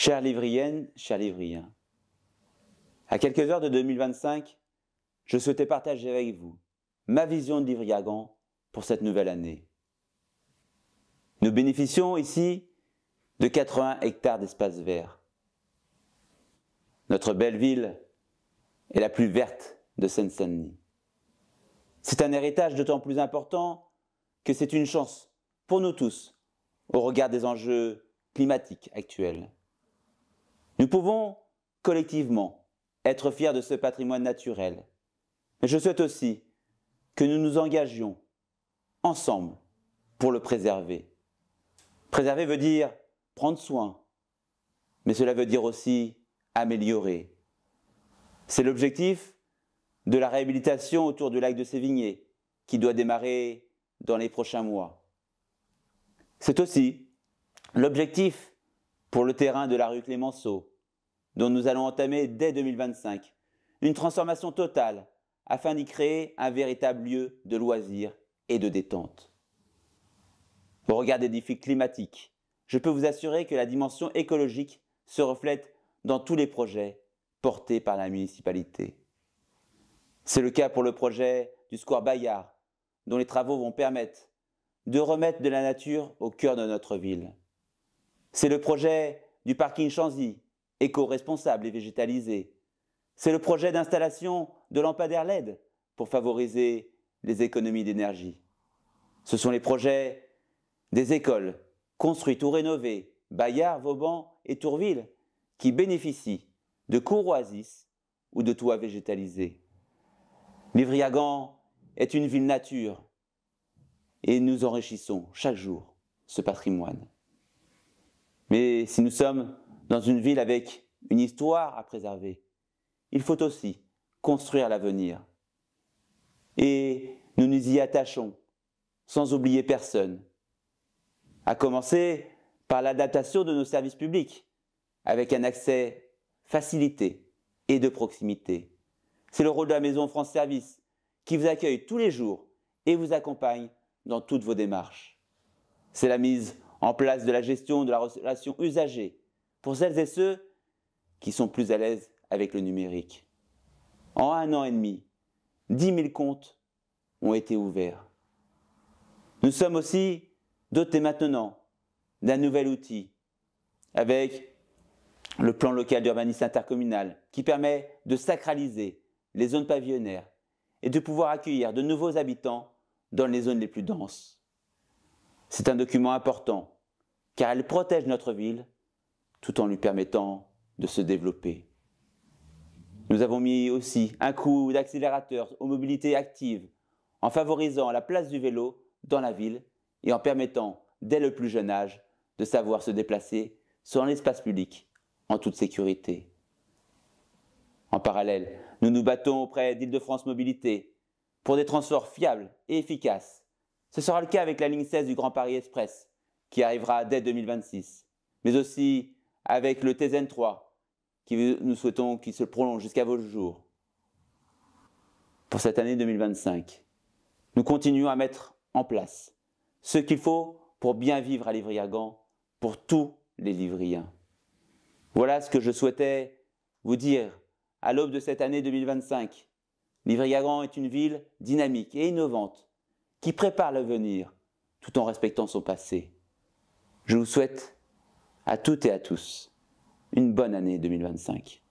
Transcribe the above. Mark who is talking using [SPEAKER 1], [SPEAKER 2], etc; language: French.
[SPEAKER 1] Chères Livriennes, chers Livriens, à quelques heures de 2025, je souhaitais partager avec vous ma vision de Livry-Gargan pour cette nouvelle année. Nous bénéficions ici de 80 hectares d'espaces verts. Notre belle ville est la plus verte de Seine-Saint-Denis. C'est un héritage d'autant plus important que c'est une chance pour nous tous au regard des enjeux climatiques actuels. Nous pouvons collectivement être fiers de ce patrimoine naturel, mais je souhaite aussi que nous nous engagions ensemble pour le préserver. Préserver veut dire prendre soin, mais cela veut dire aussi améliorer. C'est l'objectif de la réhabilitation autour du lac de Sévigné, qui doit démarrer dans les prochains mois. C'est aussi l'objectif pour le terrain de la rue Clémenceau, dont nous allons entamer dès 2025 une transformation totale afin d'y créer un véritable lieu de loisirs et de détente. Au regard des défis climatiques, je peux vous assurer que la dimension écologique se reflète dans tous les projets portés par la municipalité. C'est le cas pour le projet du Square Bayard, dont les travaux vont permettre de remettre de la nature au cœur de notre ville. C'est le projet du parking Chanzy, éco-responsable et végétalisé. C'est le projet d'installation de lampadaires LED pour favoriser les économies d'énergie. Ce sont les projets des écoles construites ou rénovées, Bayard, Vauban et Tourville, qui bénéficient de cours oasis ou de toits végétalisés. Livry-Gargan est une ville nature et nous enrichissons chaque jour ce patrimoine. Mais si nous sommes dans une ville avec une histoire à préserver, il faut aussi construire l'avenir. Et nous nous y attachons, sans oublier personne. À commencer par l'adaptation de nos services publics, avec un accès facilité et de proximité. C'est le rôle de la Maison France Service, qui vous accueille tous les jours et vous accompagne dans toutes vos démarches. C'est la mise en place de la gestion de la relation usagée, pour celles et ceux qui sont plus à l'aise avec le numérique. En 1 an et demi, 10 000 comptes ont été ouverts. Nous sommes aussi dotés maintenant d'un nouvel outil avec le plan local d'urbanisme intercommunal qui permet de sacraliser les zones pavillonnaires et de pouvoir accueillir de nouveaux habitants dans les zones les plus denses. C'est un document important car elle protège notre ville tout en lui permettant de se développer. Nous avons mis aussi un coup d'accélérateur aux mobilités actives en favorisant la place du vélo dans la ville et en permettant, dès le plus jeune âge, de savoir se déplacer sur l'espace public en toute sécurité. En parallèle, nous nous battons auprès d'Île-de-France Mobilité pour des transports fiables et efficaces. Ce sera le cas avec la ligne 16 du Grand Paris Express qui arrivera dès 2026, mais aussi avec le TZN 3 qui nous souhaitons qu'il se prolonge jusqu'à vos jours. Pour cette année 2025, nous continuons à mettre en place ce qu'il faut pour bien vivre à Livry-Gargan pour tous les Livriens. Voilà ce que je souhaitais vous dire à l'aube de cette année 2025. Livry-Gargan est une ville dynamique et innovante qui prépare l'avenir tout en respectant son passé. Je vous souhaite à toutes et à tous une bonne année 2025.